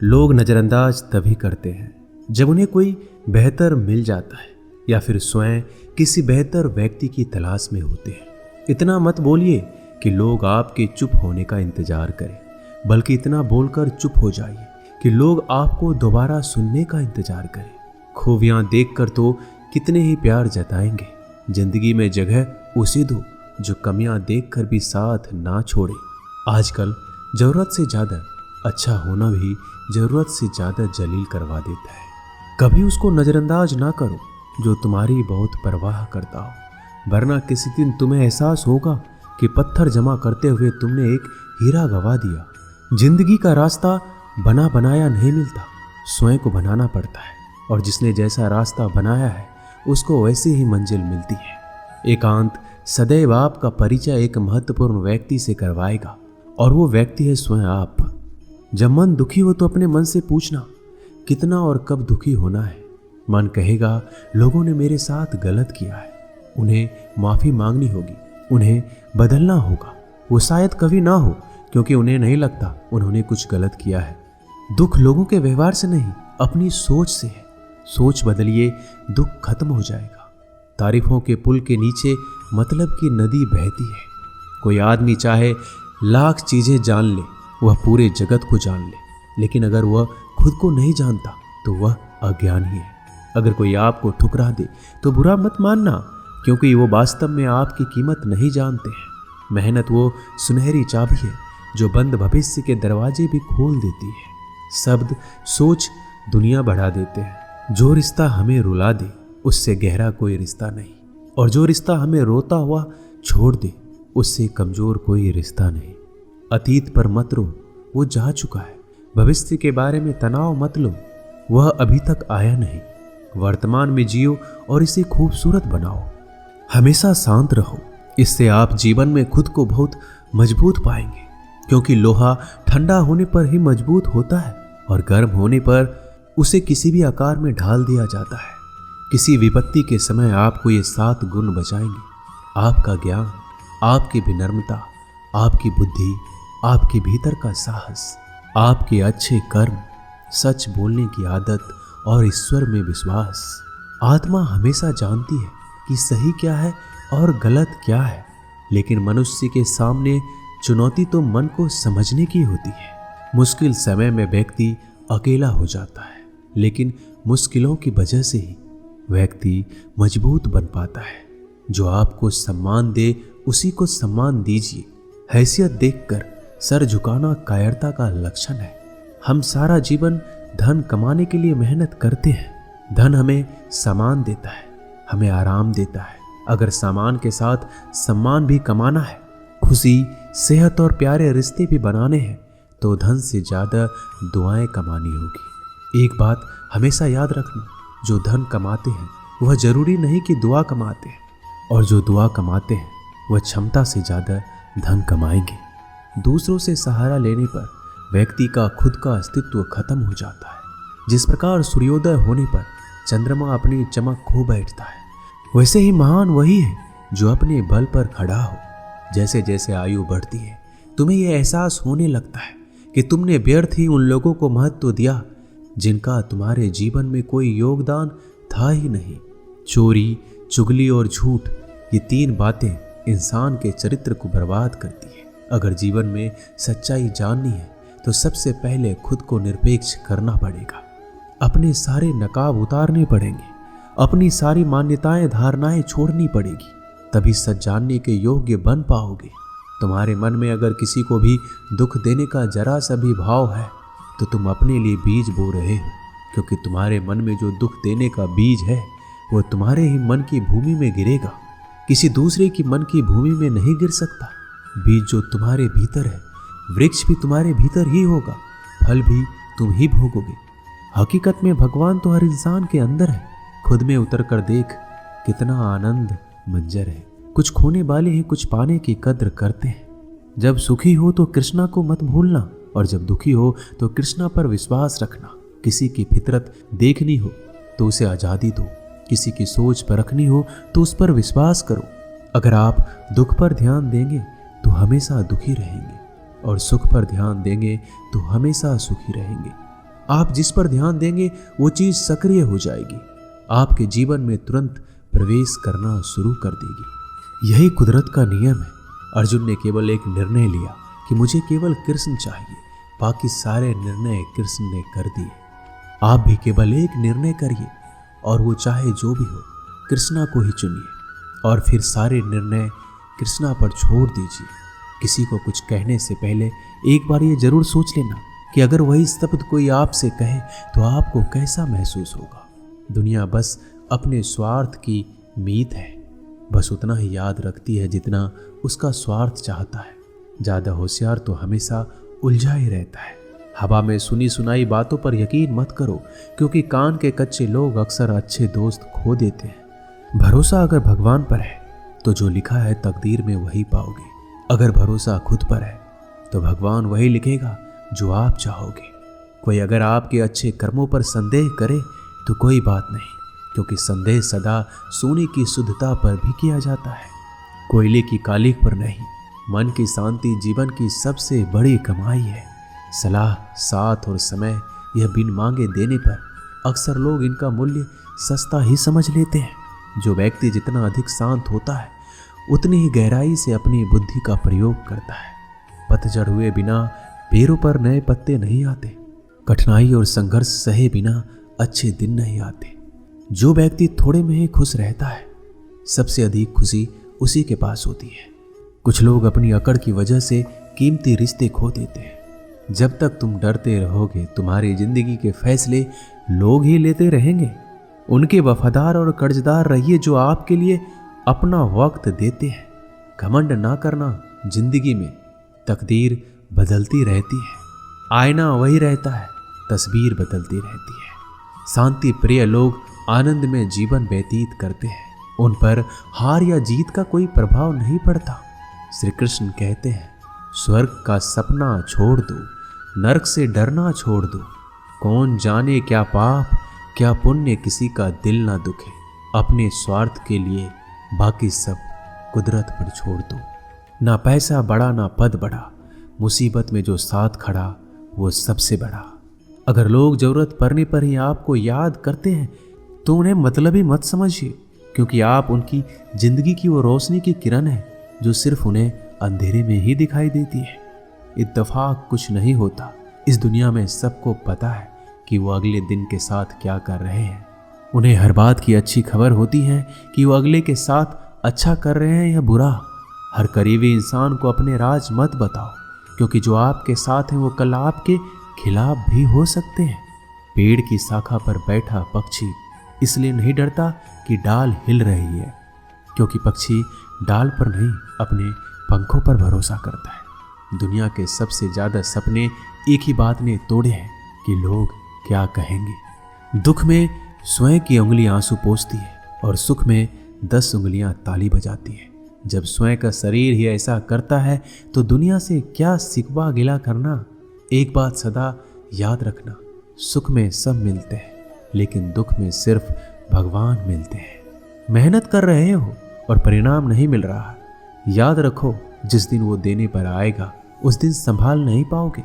लोग नज़रअंदाज तभी करते हैं जब उन्हें कोई बेहतर मिल जाता है या फिर स्वयं किसी बेहतर व्यक्ति की तलाश में होते हैं। इतना मत बोलिए कि लोग आपके चुप होने का इंतजार करें, बल्कि इतना बोलकर चुप हो जाइए कि लोग आपको दोबारा सुनने का इंतजार करें। खूबियां देखकर तो कितने ही प्यार जताएंगे। जिंदगी में जगह उसे दो जो कमियां देखकर भी साथ ना छोड़े। आजकल जरूरत से ज़्यादा अच्छा होना भी जरूरत से ज़्यादा जलील करवा देता है। कभी उसको नज़रअंदाज ना करो जो तुम्हारी बहुत परवाह करता हो, वरना किसी दिन तुम्हें एहसास होगा कि पत्थर जमा करते हुए तुमने एक हीरा गवा दिया। जिंदगी का रास्ता बना बनाया नहीं मिलता, स्वयं को बनाना पड़ता है, और जिसने जैसा रास्ता बनाया है उसको वैसे ही मंजिल मिलती है। एकांत सदैव आपका परिचय एक महत्वपूर्ण व्यक्ति से करवाएगा, और वो व्यक्ति है स्वयं आप। जब मन दुखी हो तो अपने मन से पूछना कितना और कब दुखी होना है। मन कहेगा लोगों ने मेरे साथ गलत किया है, उन्हें माफ़ी मांगनी होगी, उन्हें बदलना होगा। वो शायद कभी ना हो, क्योंकि उन्हें नहीं लगता उन्होंने कुछ गलत किया है। दुख लोगों के व्यवहार से नहीं, अपनी सोच से है। सोच बदलिए, दुख खत्म हो जाएगा। तारीफों के पुल के नीचे मतलब की नदी बहती है। कोई आदमी चाहे लाख चीज़ें जान ले, वह पूरे जगत को जान ले, लेकिन अगर वह खुद को नहीं जानता तो वह अज्ञानी है। अगर कोई आपको ठुकरा दे तो बुरा मत मानना, क्योंकि वो वास्तव में आपकी कीमत नहीं जानते हैं। मेहनत वो सुनहरी चाबी है जो बंद भविष्य के दरवाजे भी खोल देती है। शब्द सोच दुनिया बढ़ा देते हैं। जो रिश्ता हमें रुला दे उससे गहरा कोई रिश्ता नहीं, और जो रिश्ता हमें रोता हुआ छोड़ दे उससे कमजोर कोई रिश्ता नहीं। अतीत पर मत रो, वो जा चुका है। भविष्य के बारे में तनाव मत लो, वह अभी तक आया नहीं। वर्तमान में जियो और इसे खूबसूरत बनाओ। हमेशा शांत रहो, इससे आप जीवन में खुद को बहुत मजबूत पाएंगे, क्योंकि लोहा ठंडा होने पर ही मजबूत होता है, और गर्म होने पर उसे किसी भी आकार में ढाल दिया जाता है। किसी विपत्ति के समय आपको ये 7 गुण बचाएंगे: आपका ज्ञान, आपकी विनम्रता, आपकी बुद्धि, आपके भीतर का साहस, आपके अच्छे कर्म, सच बोलने की आदत और ईश्वर में विश्वास। आत्मा हमेशा जानती है कि सही क्या है और गलत क्या है, लेकिन मनुष्य के सामने चुनौती तो मन को समझने की होती है। मुश्किल समय में व्यक्ति अकेला हो जाता है, लेकिन मुश्किलों की वजह से ही व्यक्ति मजबूत बन पाता है। जो आपको सम्मान दे उसी को सम्मान दीजिए। हैसियत देखकर सर झुकाना कायरता का लक्षण है। हम सारा जीवन धन कमाने के लिए मेहनत करते हैं। धन हमें सामान देता है, हमें आराम देता है। अगर सामान के साथ सम्मान भी कमाना है, खुशी, सेहत और प्यारे रिश्ते भी बनाने हैं, तो धन से ज़्यादा दुआएं कमानी होगी। एक बात हमेशा याद रखना, जो धन कमाते हैं वह जरूरी नहीं कि दुआ कमाते हैं, और जो दुआ कमाते हैं वह क्षमता से ज़्यादा धन कमाएंगे। दूसरों से सहारा लेने पर व्यक्ति का खुद का अस्तित्व खत्म हो जाता है। जिस प्रकार सूर्योदय होने पर चंद्रमा अपनी चमक खो बैठता है, वैसे ही महान वही है जो अपने बल पर खड़ा हो। जैसे जैसे आयु बढ़ती है, तुम्हें यह एहसास होने लगता है कि तुमने व्यर्थ ही उन लोगों को महत्व दिया जिनका तुम्हारे जीवन में कोई योगदान था ही नहीं। चोरी, चुगली और झूठ, ये 3 बातें इंसान के चरित्र को बर्बाद करती है। अगर जीवन में सच्चाई जाननी है तो सबसे पहले खुद को निरपेक्ष करना पड़ेगा। अपने सारे नकाब उतारने पड़ेंगे, अपनी सारी मान्यताएं धारणाएं छोड़नी पड़ेगी, तभी सच जानने के योग्य बन पाओगे। तुम्हारे मन में अगर किसी को भी दुख देने का जरा सा भी भाव है तो तुम अपने लिए बीज बो रहे हो, क्योंकि तुम्हारे मन में जो दुख देने का बीज है वो तुम्हारे ही मन की भूमि में गिरेगा, किसी दूसरे की मन की भूमि में नहीं गिर सकता। बीज जो तुम्हारे भीतर है, वृक्ष भी तुम्हारे भीतर ही होगा, फल भी तुम ही भोगोगे। हकीकत में भगवान तो हर इंसान के अंदर है। खुद में उतर कर देख, कितना आनंद मंजर है। कुछ खोने वाले हैं, कुछ पाने की कद्र करते हैं। जब सुखी हो तो कृष्णा को मत भूलना, और जब दुखी हो तो कृष्णा पर विश्वास रखना। किसी की फितरत देखनी हो तो उसे आज़ादी दो, किसी की सोच परखनी हो तो उस पर विश्वास करो। अगर आप दुख पर ध्यान देंगे तो हमेशा दुखी रहेंगे, और सुख पर ध्यान देंगे तो हमेशा सुखी रहेंगे। आप जिस पर ध्यान देंगे वो चीज सक्रिय हो जाएगी, आपके जीवन में तुरंत प्रवेश करना शुरू कर देगी। यही कुदरत का नियम है। अर्जुन ने केवल एक निर्णय लिया कि मुझे केवल कृष्ण चाहिए, बाकी सारे निर्णय कृष्ण ने कर दिए। आप भी केवल एक निर्णय करिए और वो चाहे जो भी हो, कृष्णा को ही चुनिए और फिर सारे निर्णय कृष्णा पर छोड़ दीजिए। किसी को कुछ कहने से पहले एक बार ये जरूर सोच लेना कि अगर वही शब्द कोई आपसे कहे तो आपको कैसा महसूस होगा। दुनिया बस अपने स्वार्थ की मीत है, बस उतना ही याद रखती है जितना उसका स्वार्थ चाहता है। ज़्यादा होशियार तो हमेशा उलझा ही रहता है। हवा में सुनी सुनाई बातों पर यकीन मत करो, क्योंकि कान के कच्चे लोग अक्सर अच्छे दोस्त खो देते हैं। भरोसा अगर भगवान पर है तो जो लिखा है तकदीर में वही पाओगे। अगर भरोसा खुद पर है तो भगवान वही लिखेगा जो आप चाहोगे। कोई अगर आपके अच्छे कर्मों पर संदेह करे तो कोई बात नहीं, क्योंकि संदेह सदा सोने की शुद्धता पर भी किया जाता है, कोयले की कालिख पर नहीं। मन की शांति जीवन की सबसे बड़ी कमाई है। सलाह, साथ और समय यह बिन मांगे देने पर अक्सर लोग इनका मूल्य सस्ता ही समझ लेते हैं। जो व्यक्ति जितना अधिक शांत होता है उतनी ही गहराई से अपनी बुद्धि का प्रयोग करता है। पतझड़ हुए बिना पेड़ों पर नए पत्ते नहीं आते, कठिनाई और संघर्ष सहे बिना अच्छे दिन नहीं आते। जो व्यक्ति थोड़े में ही खुश रहता है, सबसे अधिक खुशी उसी के पास होती है। कुछ लोग अपनी अकड़ की वजह से कीमती रिश्ते खो देते हैं। जब तक तुम डरते रहोगे, तुम्हारी जिंदगी के फैसले लोग ही लेते रहेंगे। उनके वफादार और कर्जदार रहिए जो आपके लिए अपना वक्त देते हैं। घमंड ना करना, जिंदगी में तकदीर बदलती रहती है, आईना वही रहता है, तस्वीर बदलती रहती है। शांति प्रिय लोग आनंद में जीवन व्यतीत करते हैं, उन पर हार या जीत का कोई प्रभाव नहीं पड़ता। श्री कृष्ण कहते हैं, स्वर्ग का सपना छोड़ दो, नरक से डरना छोड़ दो। कौन जाने क्या पाप क्या पुण्य किसी का दिल ना दुखे। अपने स्वार्थ के लिए बाकी सब कुदरत पर छोड़ दो। ना पैसा बड़ा ना पद बड़ा, मुसीबत में जो साथ खड़ा वो सबसे बड़ा। अगर लोग जरूरत पड़ने पर ही आपको याद करते हैं तो उन्हें मतलबी मत समझिए, क्योंकि आप उनकी जिंदगी की वो रोशनी की किरण है जो सिर्फ उन्हें अंधेरे में ही दिखाई देती है। इत्तेफाक कुछ नहीं होता। इस दुनिया में सबको पता है कि वो अगले दिन के साथ क्या कर रहे हैं। उन्हें हर बात की अच्छी खबर होती है कि वो अगले के साथ अच्छा कर रहे हैं या बुरा। हर करीबी इंसान को अपने राज मत बताओ, क्योंकि जो आपके साथ हैं वो कल आपके खिलाफ भी हो सकते हैं। पेड़ की शाखा पर बैठा पक्षी इसलिए नहीं डरता कि डाल हिल रही है, क्योंकि पक्षी डाल पर नहीं अपने पंखों पर भरोसा करता है। दुनिया के सबसे ज्यादा सपने एक ही बात ने तोड़े हैं कि लोग क्या कहेंगे। दुख में स्वयं की उंगली आंसू पोंछती है और सुख में 10 उंगलियां ताली बजाती है। जब स्वयं का शरीर ही ऐसा करता है तो दुनिया से क्या सिकवा गिला करना। एक बात सदा याद रखना, सुख में सब मिलते हैं लेकिन दुख में सिर्फ भगवान मिलते हैं। मेहनत कर रहे हो और परिणाम नहीं मिल रहा, याद रखो जिस दिन वो देने पर आएगा उस दिन संभाल नहीं पाओगे।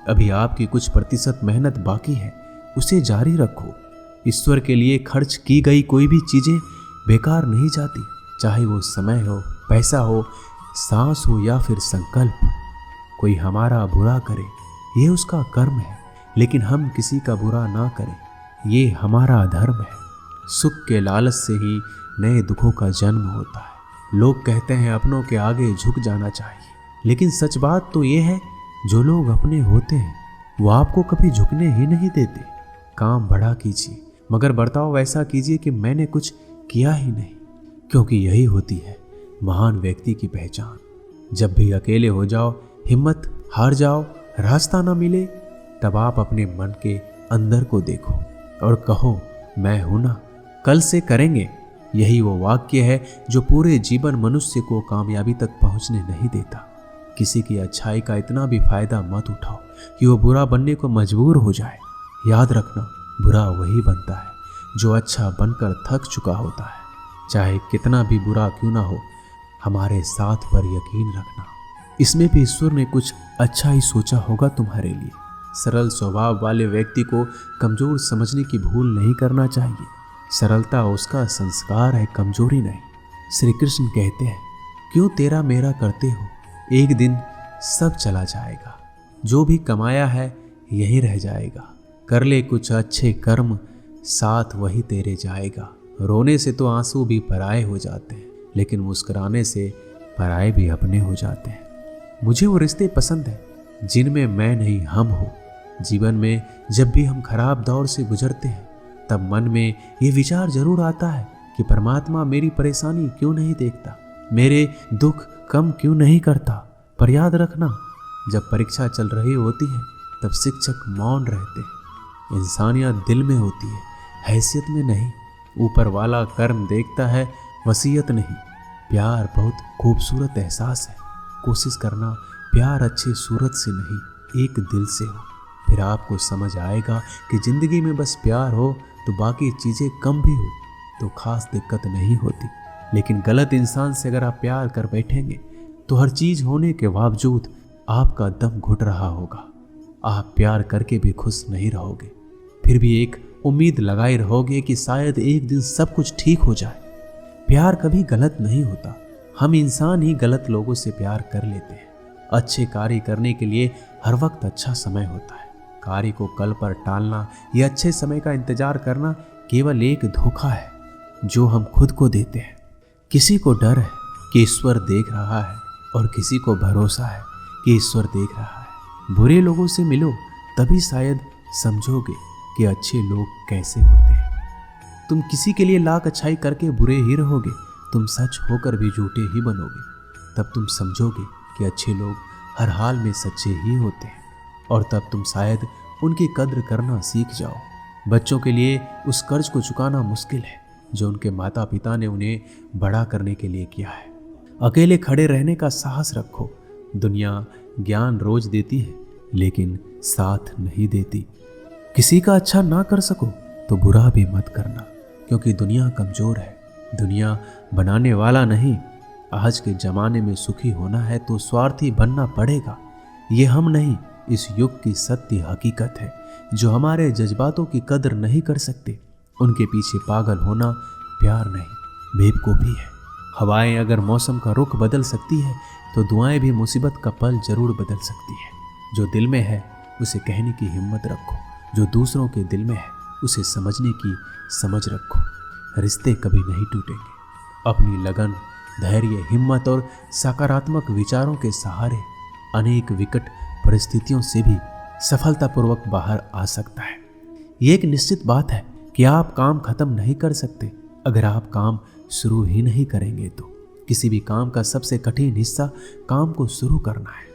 अभी आपकी कुछ प्रतिशत मेहनत बाकी है, उसे जारी रखो। ईश्वर के लिए खर्च की गई कोई भी चीजें बेकार नहीं जाती, चाहे वो समय हो, पैसा हो, सांस हो या फिर संकल्प। कोई हमारा बुरा करे ये उसका कर्म है, लेकिन हम किसी का बुरा ना करें ये हमारा धर्म है। सुख के लालच से ही नए दुखों का जन्म होता है। लोग कहते हैं अपनों के आगे झुक जाना चाहिए, लेकिन सच बात तो ये है जो लोग अपने होते हैं वो आपको कभी झुकने ही नहीं देते। काम बड़ा कीजिए मगर बर्ताव वैसा कीजिए कि मैंने कुछ किया ही नहीं, क्योंकि यही होती है महान व्यक्ति की पहचान। जब भी अकेले हो जाओ, हिम्मत हार जाओ, रास्ता ना मिले, तब आप अपने मन के अंदर को देखो और कहो मैं हूं ना, कल से करेंगे। यही वो वाक्य है जो पूरे जीवन मनुष्य को कामयाबी तक पहुंचने नहीं देता। किसी की अच्छाई का इतना भी फायदा मत उठाओ कि वो बुरा बनने को मजबूर हो जाए। याद रखना, बुरा वही बनता है जो अच्छा बनकर थक चुका होता है। चाहे कितना भी बुरा क्यों ना हो, हमारे साथ पर यकीन रखना, इसमें भी ईश्वर ने कुछ अच्छा ही सोचा होगा तुम्हारे लिए। सरल स्वभाव वाले व्यक्ति को कमजोर समझने की भूल नहीं करना चाहिए। सरलता उसका संस्कार है, कमजोरी नहीं। श्री कृष्ण कहते हैं, क्यों तेरा मेरा करते हो, एक दिन सब चला जाएगा। जो भी कमाया है यही रह जाएगा। कर ले कुछ अच्छे कर्म, साथ वही तेरे जाएगा। रोने से तो आंसू भी पराए हो जाते हैं, लेकिन मुस्कुराने से पराए भी अपने हो जाते हैं। मुझे वो रिश्ते पसंद हैं जिनमें मैं नहीं हम हो। जीवन में जब भी हम खराब दौर से गुजरते हैं तब मन में ये विचार जरूर आता है कि परमात्मा मेरी परेशानी क्यों नहीं देखता, मेरे दुख कम क्यों नहीं करता। पर याद रखना, जब परीक्षा चल रही होती है तब शिक्षक मौन रहते हैं। इंसानियत दिल में होती है, हैसियत में नहीं। ऊपर वाला कर्म देखता है, वसीयत नहीं। प्यार बहुत खूबसूरत एहसास है। कोशिश करना प्यार अच्छी सूरत से नहीं, एक दिल से हो। फिर आपको समझ आएगा कि जिंदगी में बस प्यार हो तो बाकी चीज़ें कम भी हो तो खास दिक्कत नहीं होती। लेकिन गलत इंसान से अगर आप प्यार कर बैठेंगे तो हर चीज़ होने के बावजूद आपका दम घुट रहा होगा। आप प्यार करके भी खुश नहीं रहोगे, फिर भी एक उम्मीद लगाए रहोगे कि शायद एक दिन सब कुछ ठीक हो जाए। प्यार कभी गलत नहीं होता, हम इंसान ही गलत लोगों से प्यार कर लेते हैं। अच्छे कार्य करने के लिए हर वक्त अच्छा समय होता है। कार्य को कल पर टालना या अच्छे समय का इंतजार करना केवल एक धोखा है जो हम खुद को देते हैं। किसी को डर है कि ईश्वर देख रहा है और किसी को भरोसा है कि ईश्वर देख रहा है। बुरे लोगों से मिलो तभी शायद समझोगे कि अच्छे लोग कैसे होते हैं। तुम किसी के लिए लाख अच्छाई करके बुरे ही रहोगे, तुम सच होकर भी झूठे ही बनोगे। तब तुम समझोगे कि अच्छे लोग हर हाल में सच्चे ही होते हैं, और तब तुम शायद उनकी कद्र करना सीख जाओ। बच्चों के लिए उस कर्ज को चुकाना मुश्किल है जो उनके माता पिता ने उन्हें बड़ा करने के लिए किया है। अकेले खड़े रहने का साहस रखो। दुनिया ज्ञान रोज देती है लेकिन साथ नहीं देती। किसी का अच्छा ना कर सको तो बुरा भी मत करना, क्योंकि दुनिया कमजोर है, दुनिया बनाने वाला नहीं। आज के जमाने में सुखी होना है तो स्वार्थी बनना पड़ेगा। ये हम नहीं, इस युग की सत्य हकीकत है। जो हमारे जज्बातों की कदर नहीं कर सकते उनके पीछे पागल होना प्यार नहीं, बेवकूफ़ी है। हवाएं अगर मौसम का रुख बदल सकती है तो दुआएं भी मुसीबत का पल जरूर बदल सकती है। जो दिल में है उसे कहने की हिम्मत रखो, जो दूसरों के दिल में है उसे समझने की समझ रखो। रिश्ते कभी नहीं टूटेंगे। अपनी लगन, धैर्य, हिम्मत और सकारात्मक विचारों के सहारे अनेक विकट परिस्थितियों से भी सफलतापूर्वक बाहर आ सकता है। ये एक निश्चित बात है कि आप काम खत्म नहीं कर सकते अगर आप काम शुरू ही नहीं करेंगे। तो किसी भी काम का सबसे कठिन हिस्सा काम को शुरू करना है।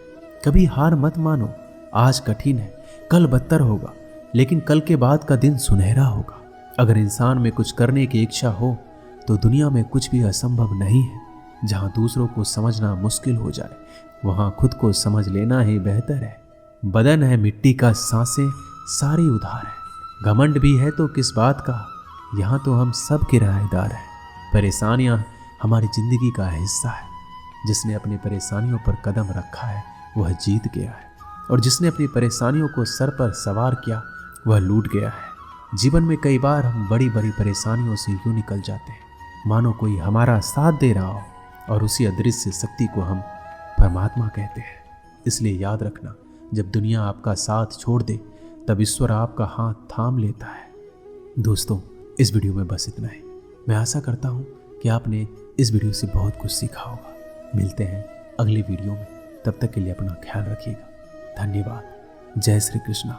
कभी हार मत मानो। आज कठिन है, कल बदतर होगा, लेकिन कल के बाद का दिन सुनहरा होगा। अगर इंसान में कुछ करने की इच्छा हो तो दुनिया में कुछ भी असंभव नहीं है। जहाँ दूसरों को समझना मुश्किल हो जाए वहाँ खुद को समझ लेना ही बेहतर है। बदन है मिट्टी का, सांसें सारी उधार है। घमंड भी है तो किस बात का, यहाँ तो हम सब किराएदार हैं। परेशानियाँ हमारी जिंदगी का हिस्सा है। जिसने अपनी परेशानियों पर कदम रखा है वह जीत गया है, और जिसने अपनी परेशानियों को सर पर सवार किया वह लूट गया है। जीवन में कई बार हम बड़ी बड़ी परेशानियों से यूं निकल जाते हैं मानो कोई हमारा साथ दे रहा हो, और उसी अदृश्य शक्ति को हम परमात्मा कहते हैं। इसलिए याद रखना, जब दुनिया आपका साथ छोड़ दे तब ईश्वर आपका हाथ थाम लेता है। दोस्तों, इस वीडियो में बस इतना ही। मैं आशा करता हूँ कि आपने इस वीडियो से बहुत कुछ सीखा होगा। मिलते हैं अगली वीडियो में, तब तक के लिए अपना ख्याल रखिएगा। धन्यवाद। जय श्री कृष्णा।